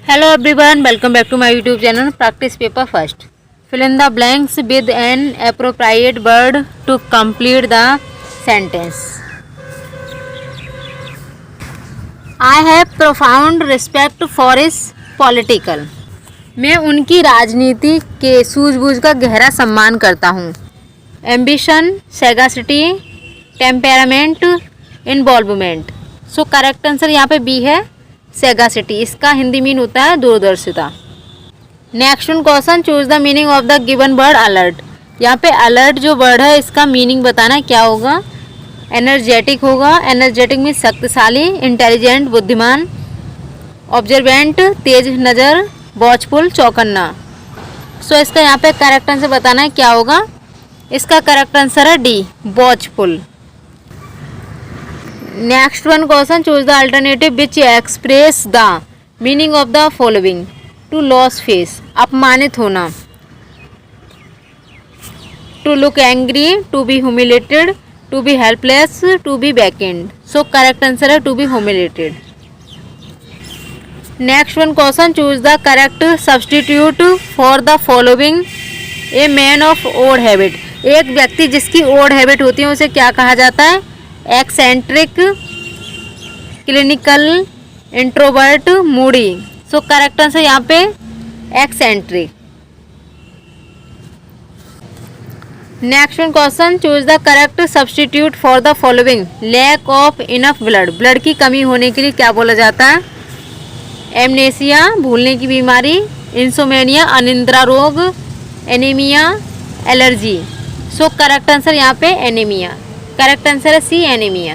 Hello everyone, welcome back to my YouTube channel Practice Paper First. Fill in the blanks with an appropriate word to complete the sentence. I have profound respect for his political. मैं उनकी राजनीति के सूझबूझ का गहरा सम्मान करता हूँ. Ambition, sagacity, temperament, involvement. So correct answer यहाँ पे बी है सेगासिटी. इसका हिंदी मीन होता है दूरदर्शिता. Next one question, choose the meaning of the given word alert. यहाँ पे अलर्ट जो वर्ड है इसका मीनिंग बताना क्या होगा. एनर्जेटिक होगा. एनर्जेटिक मीन शक्तिशाली, इंटेलिजेंट बुद्धिमान, ऑब्जर्वेंट तेज नज़र, वॉचफुल चौकन्ना. सो इसका यहाँ पे करेक्ट आंसर बताना है क्या होगा. इसका करेक्ट आंसर है D, watchful. Next one question, choose the alternative which express the meaning of the following. To loss face, अपमानित होना. To look angry, to be humiliated, to be helpless, to be backend. So correct answer है to be humiliated. Next one question, choose the correct substitute for the following. A man of odd habit. एक व्यक्ति जिसकी odd habit होती है उसे क्या कहा जाता है. Eccentric, clinical, introvert, moody. So correct answer यहाँ पे eccentric. Next one question, choose the correct substitute for the following. Lack of enough blood. Blood की कमी होने के लिए क्या बोला जाता है. एमनेसिया, भूलने की बीमारी, इंसोमेनिया, अनिद्रा रोग, anaemia, allergy. So correct answer यहाँ पे एनीमिया. करेक्ट आंसर है C, anaemia.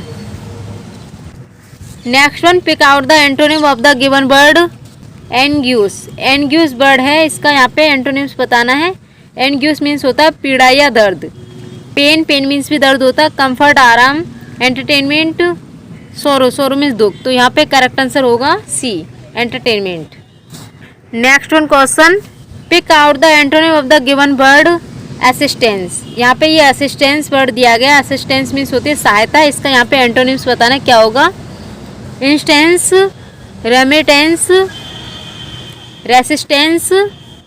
Next one, pick out the antonym of the given word. Anguish. Anguish word है, इसका यहाँ पे एंटोनिम्स बताना है. एनग्यूस मीन्स होता है पीड़ा या दर्द. पेन, पेन मीन्स भी दर्द होता है. कंफर्ट, आराम. एंटरटेनमेंट, सोरो, सोरो मीन्स दुख. तो यहाँ पे करेक्ट आंसर होगा C, entertainment. Next one question, pick out the antonym of the given word. Assistance. यहाँ पे ये असिस्टेंस वर्ड दिया गया. असिस्टेंस मीन्स होती है सहायता. इसका यहाँ पे एंटोनिम्स बताना क्या होगा. Instance, remittance, resistance,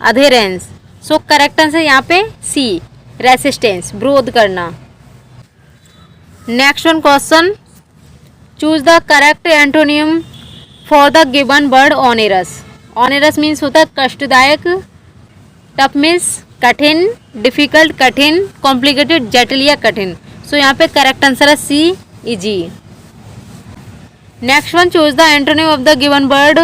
adherence. So correct answer यहाँ पे सी, रेसिस्टेंस, विरोध करना. Next one question, choose the correct antonym for the given word onerous. Onerous means होता है कष्टदायक. टफ मीन्स कठिन, डिफिकल्ट कठिन, कॉम्प्लिकेटेड जटिल या कठिन. सो यहाँ पे करेक्ट आंसर है C, easy. Next one, choose the antonym of the given word.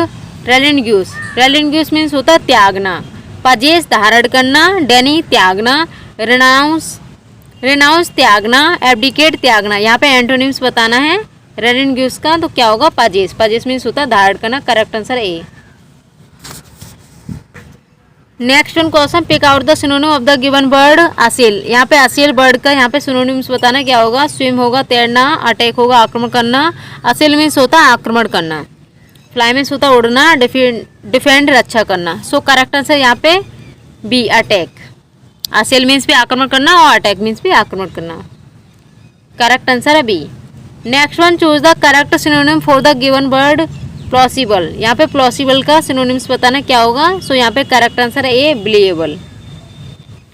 Relinquish. Relinquish means होता है त्यागना. पजेस, धारण करना. डेनी, त्यागना. रिनाउंस, रिनाउंस त्यागना. एब्डिकेट, त्यागना. यहाँ पे एंटोनिम्स बताना है रेलिन्ग्यूस का. तो क्या होगा. पजेस. पजेस मीन्स होता है धारण करना. Correct answer A. Next one question, pick out the synonym of the given word. Assail. यहाँ पे असील वर्ड का यहाँ पे सिनोनिम्स बताना क्या होगा. स्विम होगा तैरना. अटैक होगा आक्रमण करना. असील मीन्स होता है आक्रमण करना. फ्लाई मीन्स होता है उड़ना. डिफेंड रक्षा करना. सो करेक्ट आंसर यहाँ पे बी, अटैक. असील मीन्स भी आक्रमण करना और अटैक मीन्स भी आक्रमण करना. करेक्ट आंसर है B. Next one, choose the correct synonym for the given word. Plausible. यहाँ पे प्लॉसिबल का सिनोनिम्स बताना क्या होगा. सो यहाँ पे करेक्ट आंसर है A, believable.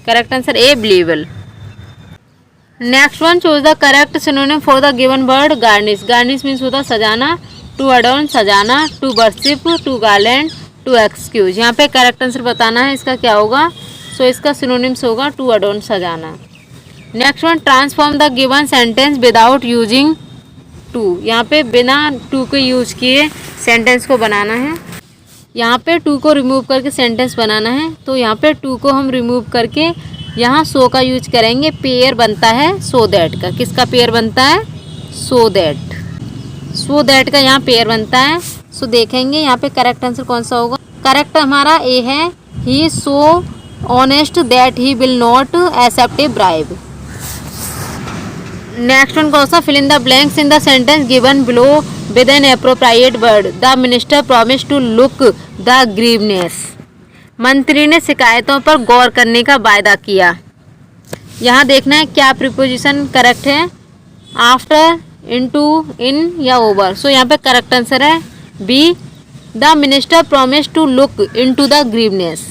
Correct answer A, believable. Next one, choose the correct synonym for the given word. Garnish. Garnish means होता है सजाना. टू अडोर्न, सजाना. To worship, to garland, to excuse. यहाँ पे करेक्ट आंसर बताना है इसका क्या होगा. सो इसका सिनोनिम्स होगा टू अडोर्न, सजाना. Next one, transform the given sentence without using too. यहाँ पे बिना टू को यूज किए सेंटेंस को बनाना है. यहाँ पे टू को रिमूव करके सेंटेंस बनाना है. तो यहाँ पे टू को हम रिमूव करके यहाँ सो का यूज करेंगे. पेयर बनता है सो दैट का. किसका पेयर बनता है. So that. सो दैट का यहाँ पेयर बनता है. सो देखेंगे यहाँ पे करेक्ट आंसर कौन सा होगा. करेक्ट हमारा ए है. He is so honest that he will not accept a bribe. Next one question, fill in the blanks in the sentence given below with an appropriate word. The minister promise to look the grievances. मंत्री ने शिकायतों पर गौर करने का वायदा किया. यहाँ देखना है क्या प्रीपोजिशन करेक्ट है. आफ्टर, इनटू, इन या ओवर. सो यहाँ पे करेक्ट आंसर है B, the minister promise to look into the grievances.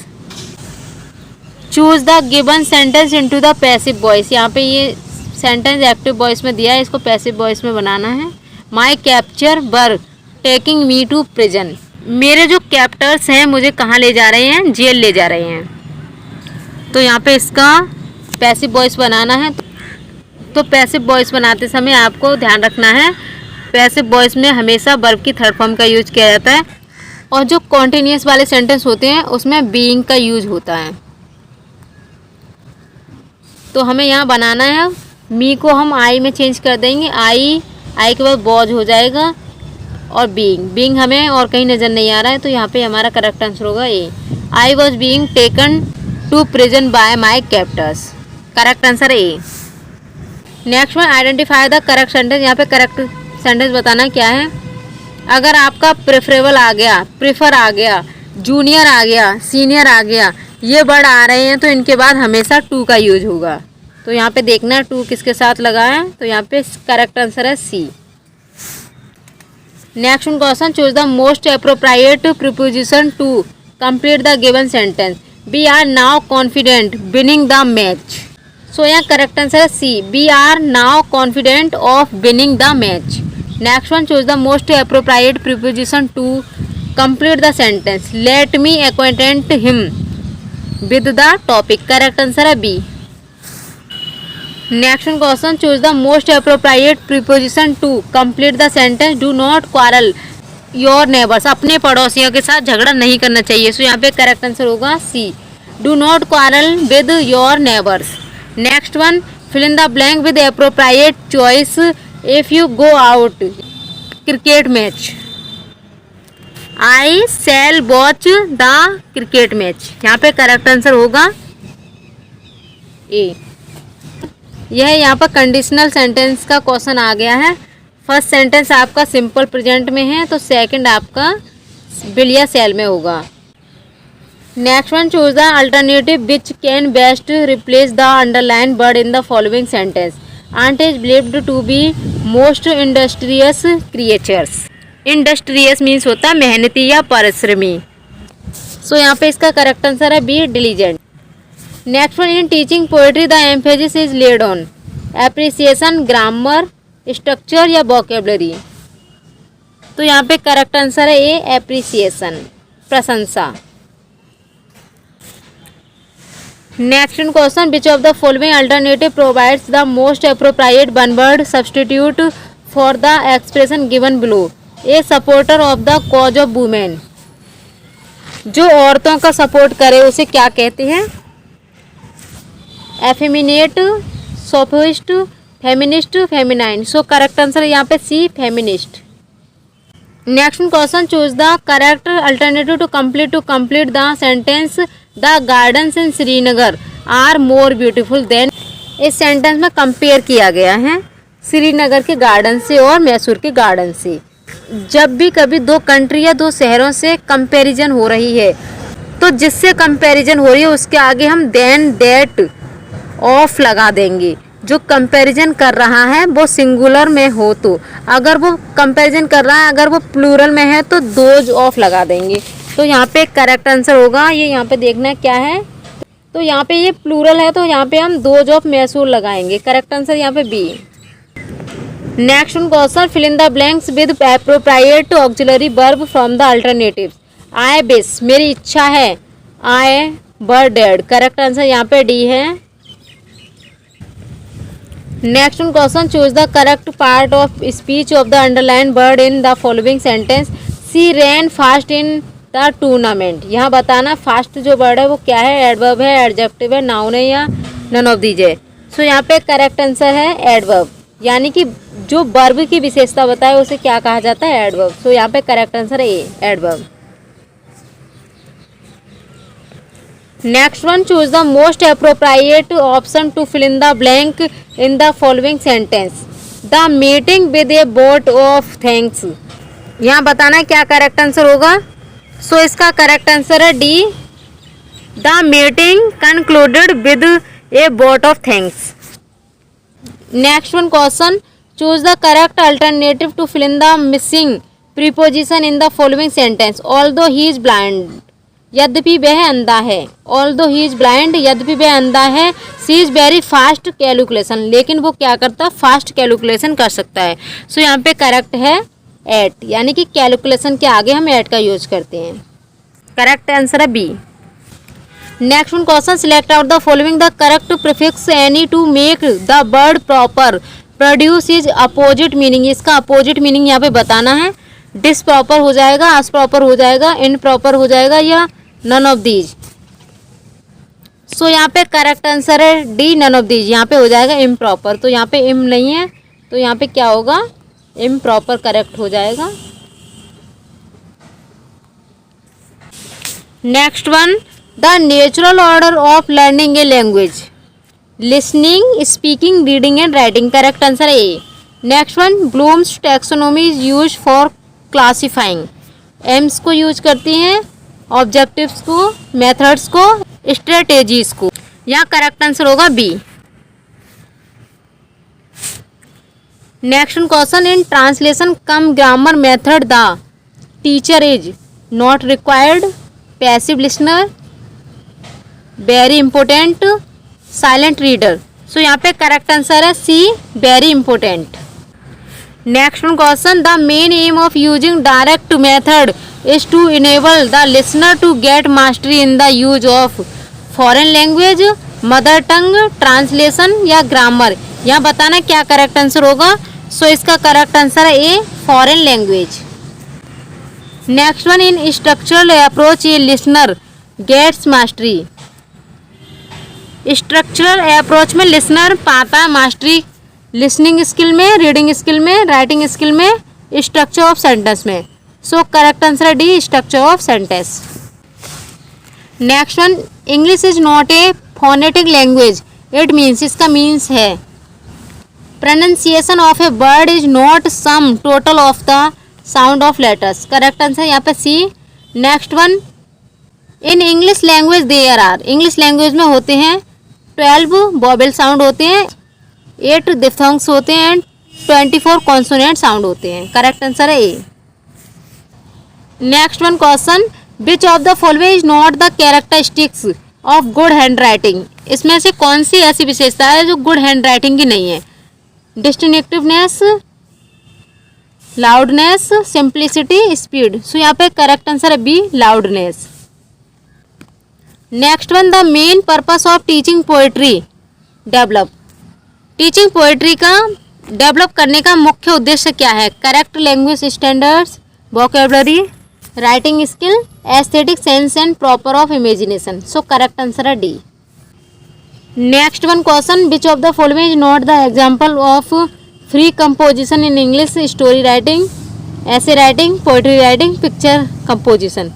Choose the given sentence into the passive voice. यहाँ पे ये सेंटेंस एक्टिव वॉइस में दिया है, इसको पैसिव वॉइस में बनाना है। My capture were taking me to prison. मेरे जो कैप्टर्स हैं मुझे कहाँ ले जा रहे हैं, जेल ले जा रहे हैं। तो यहाँ पे इसका पैसिव वॉइस बनाना है। तो पैसिव वॉइस बनाते समय आपको ध्यान रखना है, पैसिव वॉइस में हमेशा वर्ब की थर्ड फॉर्म का यूज किया जाता है, और जो कॉन्टिन्यूअस वाले सेंटेंस होते हैं उसमें बीइंग का यूज होता है। तो हमें यहाँ बनाना है, मी को हम आई में चेंज कर देंगे, आई के बाद वॉज हो जाएगा, और बीइंग हमें और कहीं नज़र नहीं आ रहा है, तो यहाँ पे हमारा करेक्ट आंसर होगा A. I was being taken to prison by my captors. Correct answer A. Next one, identify the correct sentence. यहाँ पे करेक्ट सेंटेंस बताना क्या है। अगर आपका प्रेफरेबल आ गया, प्रीफर आ गया, जूनियर आ गया, सीनियर आ गया, ये वर्ड आ रहे हैं तो इनके बाद हमेशा टू का यूज होगा। तो यहाँ पे देखना है टू किसके साथ लगा है, तो यहाँ पे करेक्ट आंसर है C. Next question, choose the most appropriate preposition to complete the given sentence. We are now confident winning the match. So यहाँ करेक्ट आंसर है C, we are now confident of winning the match. Next one, choose the most appropriate preposition to complete the sentence. Let me acquainted him with the topic. Correct answer है B. Next question, choose the most appropriate preposition to complete the sentence. Do not quarrel your neighbours. अपने पड़ोसियों के साथ झगड़ा नहीं करना चाहिए। सो यहाँ पे करेक्ट आंसर होगा C, do not quarrel with your neighbours. Next one, fill in the blank with appropriate choice if you go out cricket match. I shall watch the cricket match. यहाँ पे करेक्ट आंसर होगा A. यह यहाँ पर conditional sentence का question आ गया है। फर्स्ट सेंटेंस आपका सिंपल प्रेजेंट में है, तो सेकंड आपका विल या शैल में होगा। Next one, choose the alternative which can best replace the underline word in the following sentence. Ant is believed to be most industrious creatures. Industrious means होता है मेहनती या परिश्रमी। सो यहाँ पे इसका करेक्ट आंसर है B, diligent. Next one, in teaching poetry the emphasis is laid on appreciation, grammar, structure या वोकेबलरी। तो यहाँ पे करेक्ट आंसर है ए, एप्रिसिएशन, प्रशंसा। Next question, which of the following alternative provides the most appropriate one word substitute for the expression given below. A supporter of the cause of women. जो औरतों का support करे उसे क्या कहते हैं? Effeminate, sophist, feminist, feminine. So correct answer यहाँ पे C, feminist. Next question, choose the correct alternative to complete the sentence. The gardens in Srinagar are more beautiful than. इस सेंटेंस में कंपेयर किया गया है श्रीनगर के गार्डन से और मैसूर के गार्डन से। जब भी कभी दो कंट्री या दो शहरों से कंपैरिजन हो रही है, तो जिससे कंपैरिजन हो रही है उसके आगे हम देन, दैट, ऑफ लगा देंगे। जो कंपैरिजन कर रहा है वो सिंगुलर में हो, तो अगर वो कंपैरिजन कर रहा है, अगर वो प्लूरल में है तो दोज ऑफ लगा देंगे। तो यहाँ पे करेक्ट आंसर होगा, ये यहाँ पे देखना है क्या है। तो यहाँ पे ये प्लूरल है तो यहाँ पे हम दोज ऑफ मैसूर लगाएंगे। करेक्ट आंसर यहाँ पे B. Next question, fill in the blanks with appropriate auxiliary verb from the alternatives. I wish, मेरी इच्छा है। I were dead. Correct answer यहाँ पे डी है। Next question, choose the correct part of speech of the underline word in the following sentence. She ran fast in the tournament. यहाँ बताना fast जो word है वो क्या है, एडवर्ब है, एडजेक्टिव है, नाउन है या नन ऑफ दीज है। सो यहाँ पे करेक्ट आंसर है एडवर्ब, यानी कि जो वर्ब की विशेषता बताए उसे क्या कहा जाता है, एडवर्ब। सो यहाँ पे करेक्ट आंसर है A, adverb. Next one, choose the most appropriate option to fill in the blank in the following sentence. The meeting with a vote of thanks. यहाँ बताना क्या करेक्ट आंसर होगा। सो इसका correct answer है D, the meeting concluded with a vote of thanks. Next one question, choose the correct alternative to fill in the missing preposition in the following sentence, although he is blind, यद्यपि वह अंधा है, although he is blind, यद्यपि वह अंधा है, सी is very fast calculation, लेकिन वो क्या करता है, फास्ट कैलकुलेशन कर सकता है। सो यहाँ पे करेक्ट है एट, यानी कि कैलकुलेशन के आगे हम एट का यूज करते हैं। करेक्ट आंसर है B. Next one question, select out the following the correct prefix any to make the word proper, produce is opposite meaning, इसका अपोजिट मीनिंग यहाँ पे बताना है। डिस प्रॉपर हो जाएगा, अस प्रॉपर हो जाएगा, इन प्रॉपर हो जाएगा, या नन ऑफ दीज। सो यहाँ पे करेक्ट आंसर है डी, नन ऑफ दीज। यहाँ पे हो जाएगा इम प्रॉपर, तो यहाँ पे इम नहीं है, तो यहाँ पे क्या होगा, इम प्रॉपर करेक्ट हो जाएगा। Next one, the natural order of learning a language, listening, speaking, reading and writing. Correct answer है A. Next one, Bloom's taxonomy is use for classifying, aims को यूज करती हैं, ऑब्जेक्टिव्स को, मेथड्स को, strategies को। यहाँ करेक्ट आंसर होगा B. Next question, in translation cum grammar method the teacher is not required, passive listener, very important, silent reader. So यहाँ पे करेक्ट आंसर है सी, very important. Next question, the main aim of using direct method is to enable the listener to get mastery in the use of foreign language, mother tongue, translation या grammar. यहाँ बताना क्या correct answer होगा। So इसका correct answer है A, foreign language. Next one, in structural approach a listener gets mastery, structural approach में listener पाता mastery, listening skill में, रीडिंग स्किल में, राइटिंग स्किल में, स्ट्रक्चर ऑफ सेंटेंस में। सो करेक्ट आंसर है D, structure of sentence. Next one, English is not a phonetic language, it means, इसका means है pronunciation of a word is not sum total of the sound of letters. Correct answer यहाँ पे C. Next one, in English language there are, English language में होते हैं 12 vowel sound होते हैं, 8 diphthongs होते हैं एंड 24 कॉन्सोनेंट साउंड होते हैं। करेक्ट आंसर है A. Next one question, which of the following is not the characteristics of good handwriting, इसमें से कौन सी ऐसी विशेषता है जो गुड हैंड राइटिंग की नहीं है। Distinctiveness, loudness, simplicity, speed. So यहाँ पे करेक्ट आंसर है B, loudness. Next one, the main purpose of teaching poetry develop, teaching poetry का डेवलप करने का मुख्य उद्देश्य क्या है। Correct language standards, vocabulary, writing skill, aesthetic sense and proper of imagination. So correct answer है D. Next one question, which of the following is not the example of free composition in English, story writing, ऐसे writing, poetry writing, picture composition.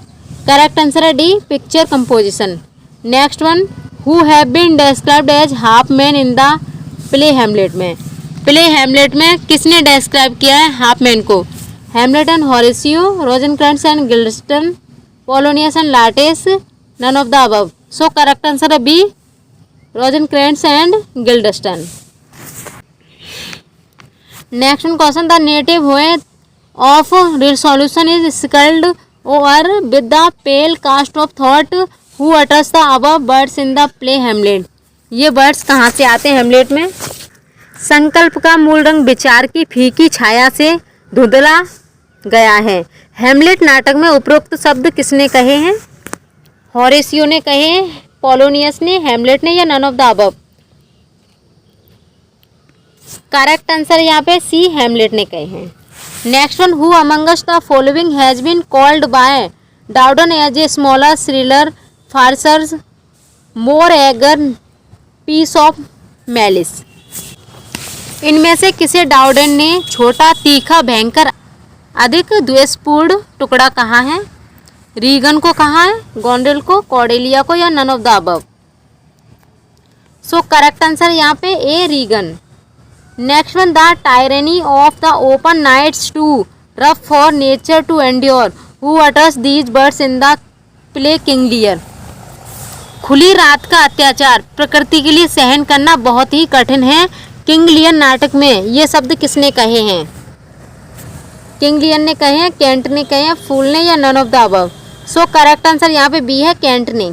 Correct answer है D, picture composition. Next one, who have been described as half man in the play Hamlet में, play Hamlet में किसने describe किया है half man को। Hamlet and Horatio, Rosencrantz and Guildenstern, Polonius and Laertes, none of the above. So correct answer है B, Rosencrantz and Guildenstern. Next question, the native way of resolution is sculled over with the pale cast of thought, who utters the above words in the play Hamlet. ये words कहाँ से आते हैं हेमलेट में। संकल्प का मूल रंग विचार की फीकी छाया से धुंधला गया है। हेमलेट नाटक में उपरोक्त शब्द किसने कहे हैं। हॉरेसियो ने कहे, पोलोनियस ने, हेमलेट ने, या none of the above. Correct answer यहाँ पे सी, हेमलेट ने कहे हैं। Next one, who among us the following has been called by Dowden as a smaller thinner fiercer more eager piece of malice. इनमें से किसे डाउडन ने छोटा, तीखा, भयंकर, अधिक द्वेषपूर्ण टुकड़ा कहा है। रीगन को कहा है, गोंडेल को, कॉर्डेलिया को, या none of the above. So correct answer यहाँ पे A, Regan. Next one, the tyranny of the open nights too rough for nature to endure, who utters these words in the play King Lear. खुली रात का अत्याचार प्रकृति के लिए सहन करना बहुत ही कठिन है। किंग लियर नाटक में ये शब्द किसने कहे हैं। किंग लियर ने कहे हैं, केंट ने कहे हैं, फूल ने, या none of the above. So correct answer यहाँ पे बी है, केंट ने।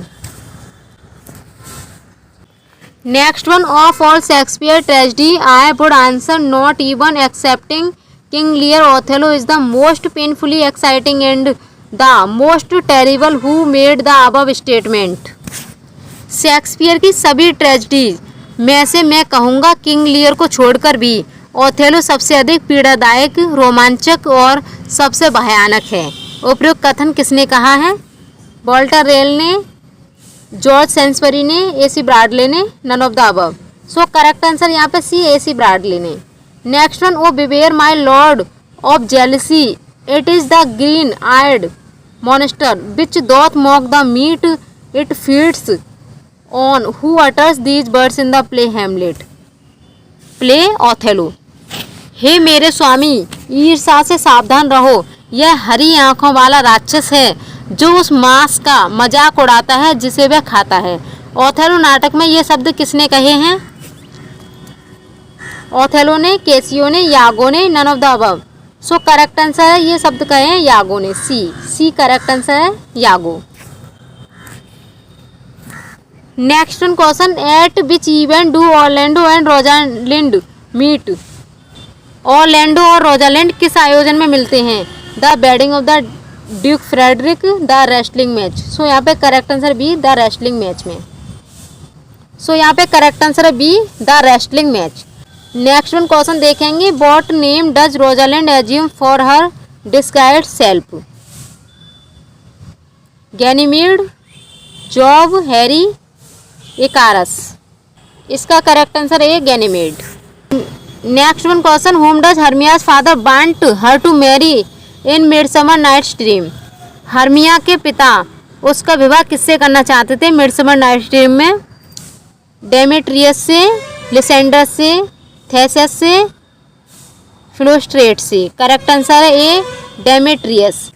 Next one, of all Shakespeare tragedy I would answer not even excepting King Lear Othello is the most painfully exciting and the most terrible who made the above statement. Shakespeare की सभी tragedy में से मैं कहूँगा King Lear को छोड़कर भी Othello सबसे अधिक पीड़ादायक, रोमांचक और सबसे भयानक है। उपयुक्त कथन किसने कहा है? वॉल्टर रेल ने, जॉर्ज सेंसबरी ने, एसी ब्राडले ने, none of the above. So correct answer यहाँ पे सी, एसी ब्राडले ने। Next one, O beware my lord of jealousy it is the green eyed monster which doth mock the meat it feeds on who utters these words in the play Hamlet, play Othello। हे मेरे स्वामी, ईर्ष्या से सावधान रहो, यह हरी आंखों वाला राक्षस है जो उस मांस का मजाक उड़ाता है जिसे वह खाता है। ओथेलो नाटक में ये शब्द किसने कहे हैं? ओथेलो ने, कैसियो ने, यागो ने, none of the above. So correct answer है, ये शब्द कहे हैं यागो ने, सी करेक्ट आंसर है, Iago. Next one question, at which event do Orlando and Rosalind meet? Orlando और रोजालिंड किस आयोजन में मिलते हैं? The wedding of the duke Frederick, the wrestling match. So यहाँ पे correct answer B, the wrestling match में। सो यहाँ पे करेक्ट आंसर है B, the wrestling match. Next one question देखेंगे, what name does Rosalind assume for her disguised self? Ganymede, job, Harry, इकारस। इसका correct answer है Ganymede. Next one question, whom does Hermia's father want her to marry in Midsummer Night's Dream? Hermia के पिता उसका विवाह किससे करना चाहते थे मिडसमर नाइट्स ड्रीम में? डेमेट्रियस से, लिसेंडर से, थेसेस से, फिलोस्ट्रेट से। करेक्ट आंसर है A, Demetrius.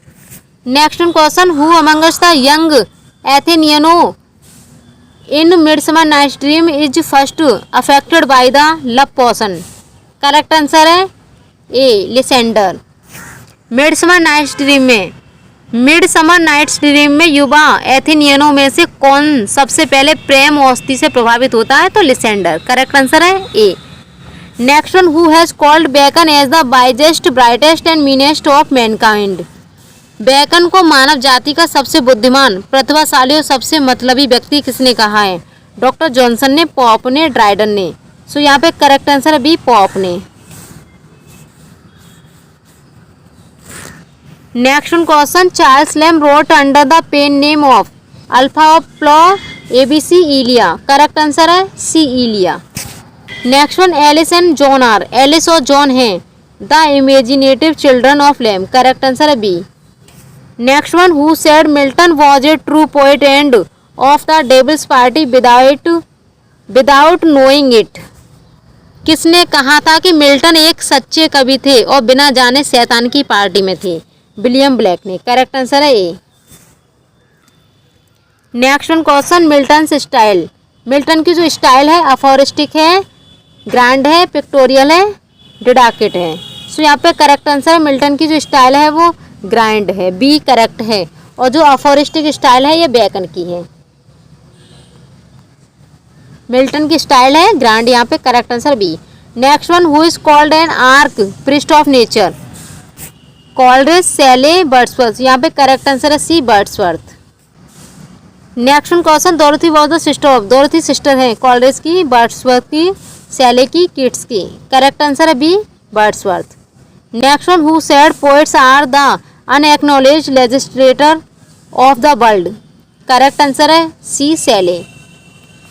Next question, who among us the young Athenians in Midsummer Night's Dream is first affected by the love potion? Correct answer है A, Lysander. Midsummer Night's Dream में युवा एथेनियनों में से कौन सबसे पहले प्रेम औषधि से प्रभावित होता है? तो लिसेंडर। करेक्ट आंसर है A. Next one, who has called Bacon as the wisest, brightest and meanest of mankind? Bacon को मानव जाति का सबसे बुद्धिमान, प्रतिभाशाली और सबसे मतलबी व्यक्ति किसने कहा है? डॉक्टर जॉनसन ने, पॉप ने, ड्राइडन ने। सो यहाँ पे करेक्ट आंसर है बी, पॉप ने। Next one question, Charles Lamb wrote under the pen name of alpha of plough ABC Elia? Correct answer है C, Elia. Next one, Alice and John are, Alice और John हैं the imaginative children of Lamb? Correct answer है B. Next one, who said Milton was a true poet end of the devil's party without knowing it? किसने कहा था कि Milton एक सच्चे कवि थे और बिना जाने शैतान की पार्टी में थे? विलियम ब्लैक ने। करेक्ट आंसर है A. Next one question, Milton style, Milton की जो स्टाइल है अफोरिस्टिक है, ग्रैंड है, पिक्टोरियल है, डिडाकेट है? सो यहाँ पे करेक्ट आंसर है, मिल्टन की जो स्टाइल है वो ग्रैंड है, बी करेक्ट है। और जो अफोरिस्टिक स्टाइल है ये बेकन की है। मिल्टन की स्टाइल है ग्रैंड, यहाँ पे correct answer B. Next one, who is called an arch priest of nature? Coleridge, Shelley, Wordsworth? यहाँ पे करेक्ट आंसर है C, Wordsworth. Next one question, Dorothy was the sister of? Dorothy sister है Coleridge की, Wordsworth की, Shelley की, Keats की? Correct answer है B, Wordsworth. Next one, who said poets are the unacknowledged legislator of the world? Correct answer है C, Shelley.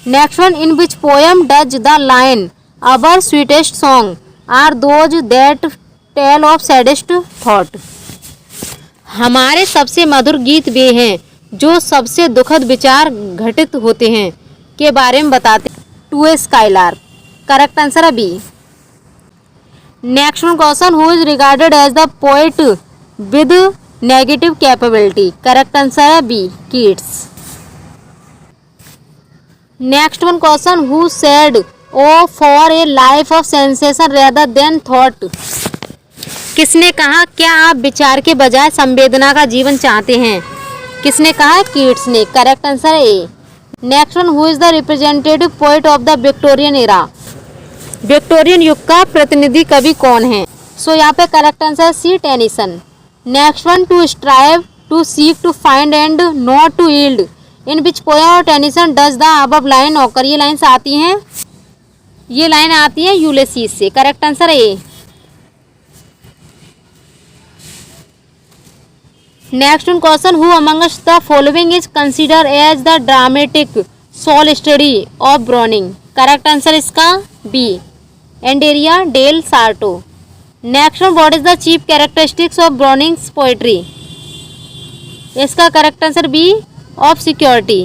Next one, in which poem does the line our sweetest song are those that tell of saddest thought? हमारे सबसे मधुर गीत वे हैं जो सबसे दुखद विचार घटित होते हैं के बारे में बताते हैं। To a skylark? Correct answer है B. Next one question, who is regarded as the poet with negative capability? Correct answer है B, Keats. Next one question, who said O for a life of sensation rather than thought? किसने कहा क्या आप विचार के बजाय संवेदना का जीवन चाहते हैं? किसने कहा? कीट्स ने। करेक्ट आंसर है A. Next one, who is the representative poet of the Victorian era? Victorian युग का प्रतिनिधि कवि कौन है? सो यहाँ पे correct answer C, Tennyson. Next one, to strive, to seek, to find and not to yield, in which poem और Tennyson does the above line occur? ये लाइन्स आती हैं, ये लाइन आती है यूलिसीज से। करेक्ट आंसर है A. Next one question, who amongst the following is consider as the dramatic soul study of Browning? Correct answer इसका B, Andrea del Sarto. Next one, what is the chief characteristics of Browning's poetry? इसका correct answer B, of security.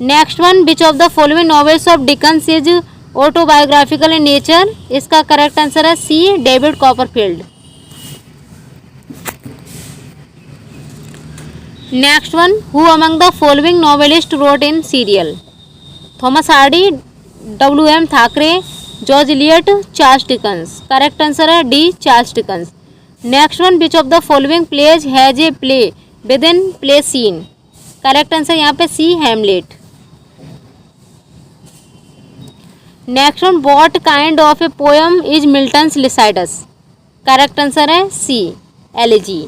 Next one, which of the following novels of Dickens is autobiographical in nature? इसका correct answer है C, David Copperfield. Next one, who among the following novelist wrote in serial? Thomas Hardy, W.M. Thackeray, George Eliot, Charles Dickens. Correct answer है D, Charles Dickens. Next one, which of the following plays has a play within play scene? Correct answer यहाँ पे C, Hamlet. Next one, what kind of a poem is Milton's Lycidas? Correct answer है C, elegy.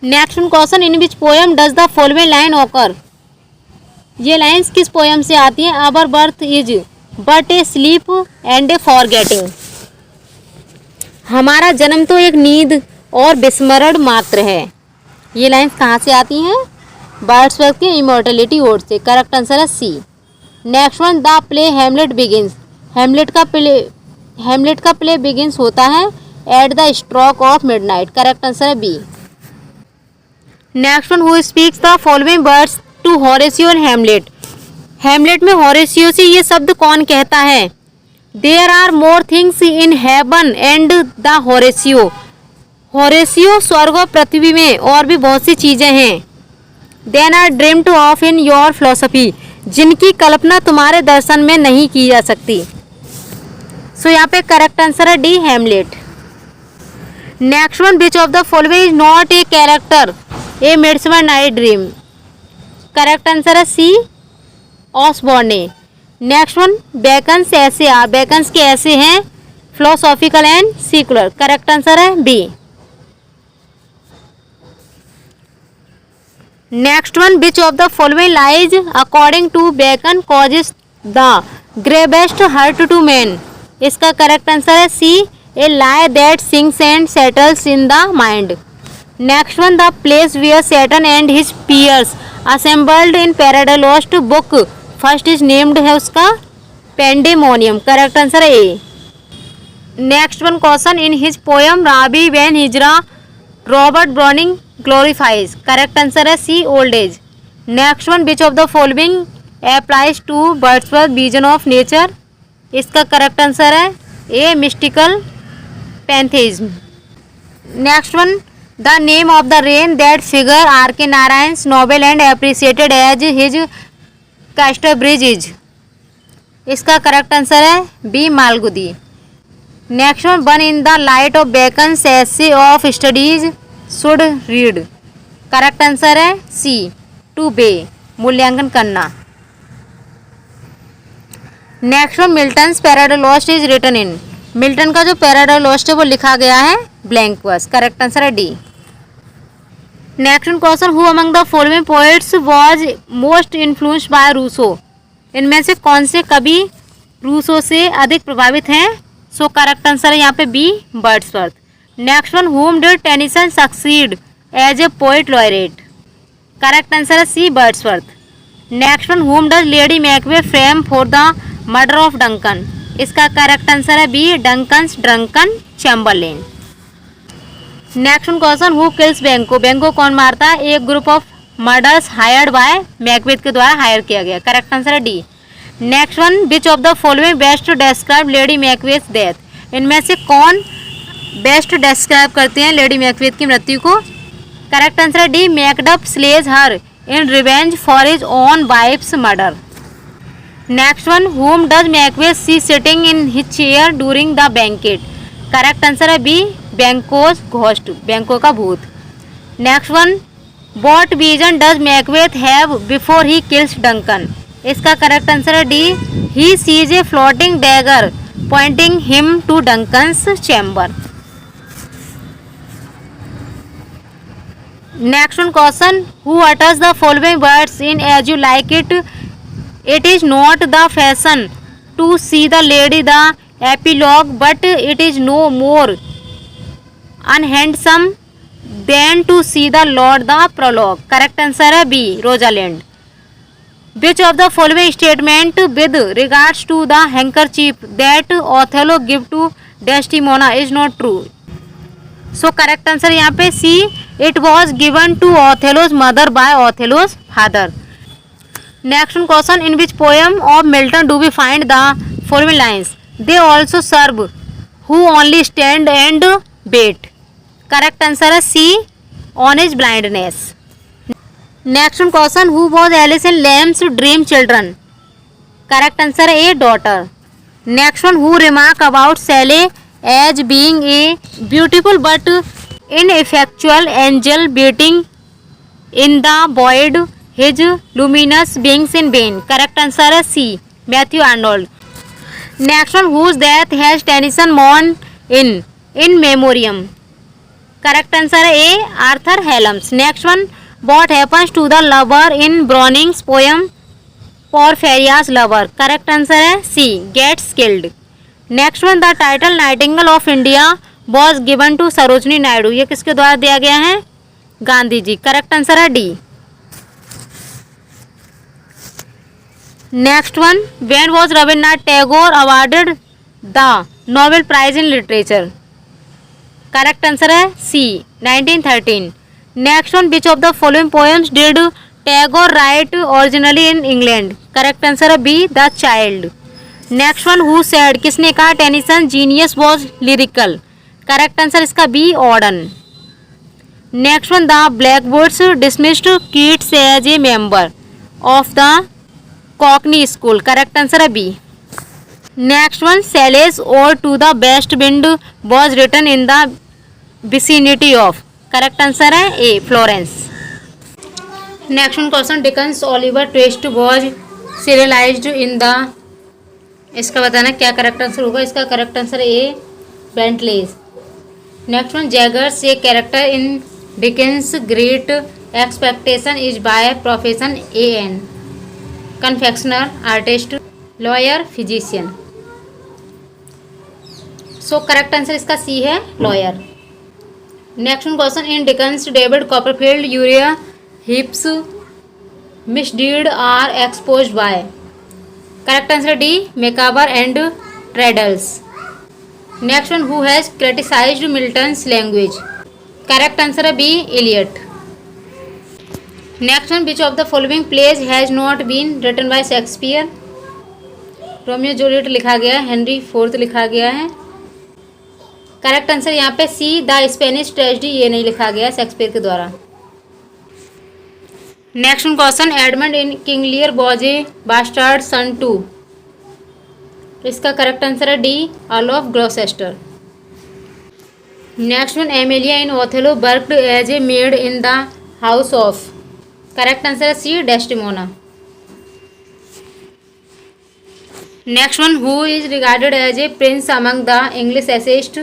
Next one question, in which poem does the following line occur? ये lines किस poem से आती हैं? Our birth is but a sleep and a forgetting. हमारा जन्म तो एक नींद और विस्मरण मात्र है। ये लाइन्स कहाँ से आती हैं? वर्ड्सवर्थ के इमॉर्टलिटी ओड से। करेक्ट आंसर है C. Next one, the play Hamlet begins. Hamlet का प्ले बिगिंस होता है at the stroke of midnight. Correct answer है B. Next one, who speaks the following words to Horatio and Hamlet? Hamlet में Horatio से ये शब्द कौन कहता है? There are more things in heaven and the Horatio. Horatio स्वर्ग और पृथ्वी में और भी बहुत सी चीजें हैं। Than are dreamed of in your philosophy, जिनकी कल्पना तुम्हारे दर्शन में नहीं की जा सकती। सो यहाँ पे करेक्ट आंसर है D, Hamlet. Next one, which of the following is not a character a midsummer night dream? Correct answer है C, Osborne. Next one, Bacon's essays Bacon's के ऐसे हैं philosophical and secular. Correct answer है B. Next one, which of the following lies according to Bacon causes the gravest hurt to man? इसका correct answer है C, a lie that sinks and settles in the mind. Next one, the place where Saturn and his peers assembled in paradise lost book first is named है उसका pandemonium. Correct answer है A. Next one question, in his poem Rabbi Ben Ezra Robert Browning glorifies? Correct answer है C, old age. Next one, which of the following applies to Wordsworth vision of nature? इसका correct answer है A, mystical pantheism. Next one, the name of the rain that figure R K Narayan's novel and appreciated as his Casterbridge is? इसका correct answer है B, Malgudi. Next one in the light of Bacon's essay of studies should read? Correct answer है C, to be, मूल्यांकन करना। Next one, Milton's paradise lost is written in? Milton का जो paradise lost है वो लिखा गया है ब्लैंक वर्स। करेक्ट आंसर है D. Next question, who among the following poets was most influenced by Rousseau? इनमें से कौन से कवि रूसो से अधिक प्रभावित हैं? सो करेक्ट आंसर है यहाँ पे B, Wordsworth. Next one, whom did Tennyson succeed as a poet laureate? Correct answer है C, Wordsworth. Next one, whom does Lady Macbeth frame for the murder of Duncan? इसका correct answer है B, Duncan's drunken chamberlain. Next question, who kills Banquo? Banquo कौन मारता है? एक group of murders hired by Macbeth के द्वारा hire किया गया। करेक्ट आंसर है D. Next one, which of the following best describe lady Macbeth death? इनमें से कौन बेस्ट डिस्क्राइब करते हैं लेडी मैकबेथ की मृत्यु को? करेक्ट आंसर है D, Macduff slays her in revenge for his own wife's murder. Next one, whom does Macbeth see sitting in his chair during the banquet? Correct answer है B, Banquo's ghost, Banquo का भूत। Next one, what vision does Macbeth have before he kills Duncan. इसका correct answer है D, he sees a floating dagger pointing him to Duncan's chamber. Next one question, who utters the following words in as you like it. It is not the fashion to see the lady the epilogue but it is no more unhandsome then to see the lord the prologue. Correct answer है B, Rosalind. Which of the following statement with regards to the handkerchief that Othello give to Desdemona is not true. So correct answer यहाँ पे C, it was given to Othello's mother by Othello's father. Next question, in which poem of Milton do we find the following lines, they also serve who only stand and wait. Correct answer है C, on is blindness. Next question, who was Alice in Lamb's dream children. Correct answer है A, daughter. Next one, who remark about Shelley as being a beautiful but ineffectual angel beating in the void his luminous wings in vain. Correct answer है C, Matthew Arnold. Next one, whose death has Tennyson mourned in memoriam. Correct answer है A, Arthur Helms. Next one, what happens to the lover in Browning's poem Porphyria's lover. Correct answer है C, gets killed. Next one, the title Nightingale of India was given to Sarojini Naidu. ये किसके द्वारा दिया गया है? Gandhi ji. Correct answer है D. Next one, when was Rabindranath Tagore awarded the Nobel prize in literature. Correct answer है C, 1913। Next one, which of the following poems did Tagore write originally in England. Correct answer है B, the child. Next one, who said, किसने कहा Tennyson genius was lyrical. Correct answer इसका B, Auden. Next one, the blackboards dismissed Keats as a member of the cockney school. Correct answer है B. Next one, Shelley's और to the west wind was written in the vicinity of. Correct answer है A, Florence. Next one question, Dickens Oliver Twist was serialized in the. इसका बताना क्या correct answer होगा। इसका correct answer A, Bentley's. Next one, Jaggers a character in Dickens great expectation is by profession a N, confectioner, artist, lawyer, physician. So correct answer इसका C है, lawyer. Next one question, in Dickens David Copperfield Uriah Heep's misdeed are exposed by. Correct answer D, Micawber and Traddles. Next one, who has criticized Milton's language. Correct answer है B, Eliot. Next one, which of the following plays has not been written by Shakespeare. Romeo Juliet लिखा गया है, Henry fourth लिखा गया है। Correct answer यहाँ पे सी, the Spanish tragedy, ये नहीं लिखा गया शेक्सपियर के द्वारा। Next one question, Edmund in King Lear was a bastard son to. इसका करेक्ट आंसर है D, Earl of Gloucester. Next one, Emilia in Othello worked as a maid in the house of. Correct answer है C, Desdemona. Next one, who is regarded as a prince among the English essayist.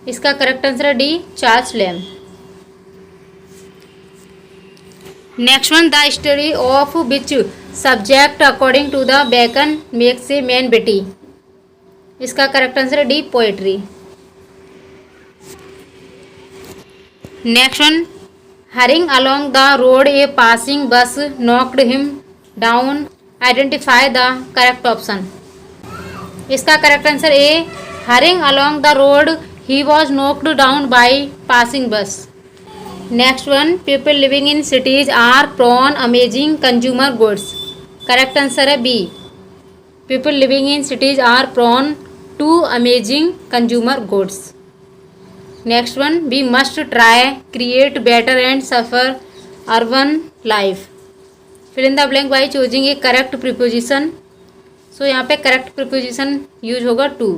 इसका correct answer है D, Charles Lamb. Next one, the study of which subject according to the Bacon makes a man witty. इसका correct answer है D, poetry. Next one, hurrying along the road a passing bus knocked him down, identify the correct option. इसका correct answer A, hurrying along the road he was knocked down by passing bus. Next one, people living in cities are prone amazing consumer goods. Correct answer है B, people living in cities are prone to amazing consumer goods. Next one, we must try create better and suffer urban life. Fill in the blank by choosing a correct preposition. So यहाँ पे correct preposition use होगा to.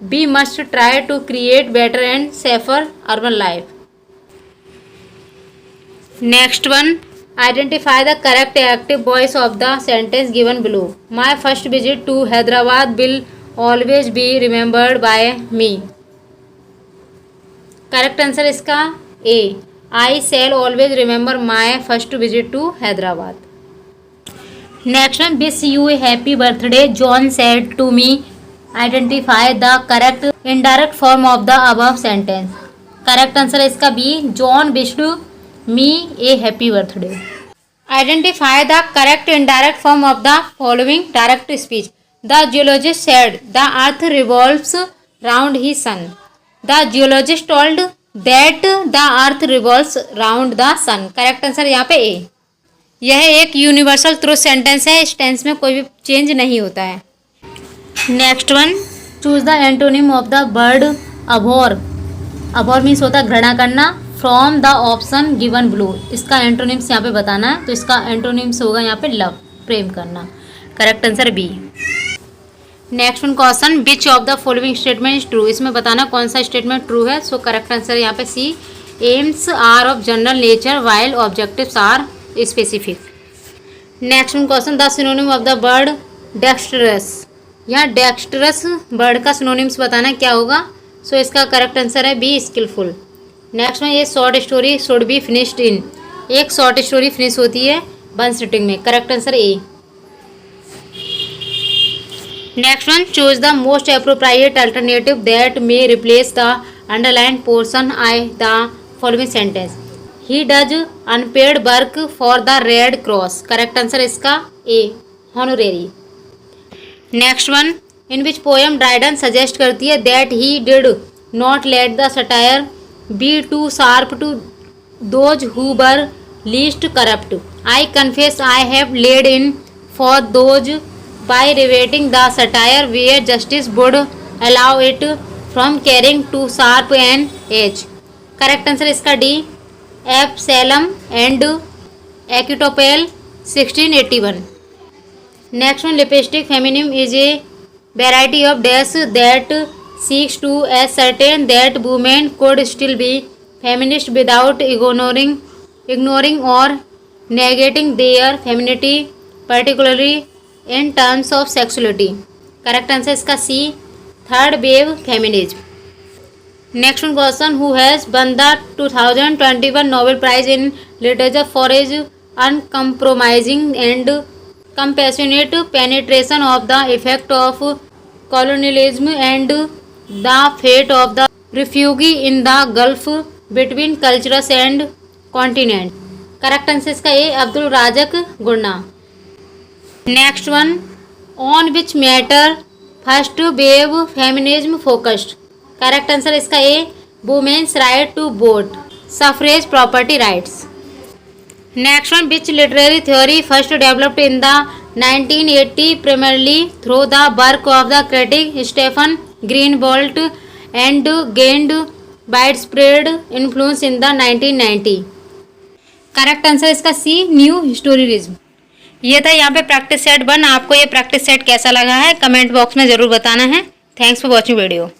We must try to create better and safer urban life. Next one, identify the correct active voice of the sentence given below. My first visit to Hyderabad will always be remembered by me. Correct answer इसका A, I shall always remember my first visit to Hyderabad. Next one, wish you a happy birthday John said to me. Identify the correct indirect form of the above sentence. Correct answer इसका B, John wished me a happy birthday. Identify the correct indirect form of the following direct speech. The geologist said the earth revolves round he sun. The geologist told that the earth revolves round the sun. Correct answer यहाँ पे ए. यह एक universal truth sentence है, इस tense में कोई भी change नहीं होता है. Next one, choose the antonym of the word abhor. Abhor means होता है घृणा करना. From the option given below. इसका एंटोनिम्स यहाँ पे बताना है, तो इसका एंटोनिम्स होगा यहाँ पे लव, प्रेम करना. Correct answer B. Next one question, which of the following statement is true. इसमें बताना कौन सा स्टेटमेंट ट्रू है. सो करेक्ट आंसर यहाँ पे C, aims are of general nature while objectives are specific. Next one question, the synonym of the word dexterous. यहाँ dexterous word का synonyms बताना क्या होगा. सो इसका करेक्ट आंसर है बी, स्किलफुल. नेक्स्ट वन, ये short story should be finished इन. एक short story finish होती है वन सिटिंग में. Correct answer A. Next one, choose the most appropriate alternative that may replace the underlined portion in the following sentence. He does unpaid work for the Red Cross. Correct answer इसका A, honorary. Next one, in which poem Dryden suggest करती है that he did not let the satire be too sharp to those who were least corrupt. I confess I have laid in for those by reverting the satire where justice would allow it from carrying too sharp an edge. Correct answer इसका D, Absalom and Achitophel 1681. Next one, lipstick feminism is a variety of dash that seeks to ascertain that women could still be feminist without ignoring or negating their femininity, particularly in terms of sexuality. Correct answer इसका C, third wave feminism. Next one question, who has won the 2021 Nobel Prize in Literature for his uncompromising and compassionate penetration of the effect of colonialism and the fate of the refugee in the Gulf between cultures and continent. Correct answer इसका A, Abdulrazak Gurnah. Next one, on which matter first wave feminism focused. Correct answer इसका A, women's right to vote, suffrage, property rights. Next one, which literary theory first developed in the 1980 primarily through the work of the critic Stephen Greenwald and gained widespread influence in the 1990. Correct answer इसका सी, new हिस्टोरिज्म. ये था यहाँ पे practice set 1. आपको ये practice set कैसा लगा है कमेंट बॉक्स में ज़रूर बताना है. Thanks for watching video.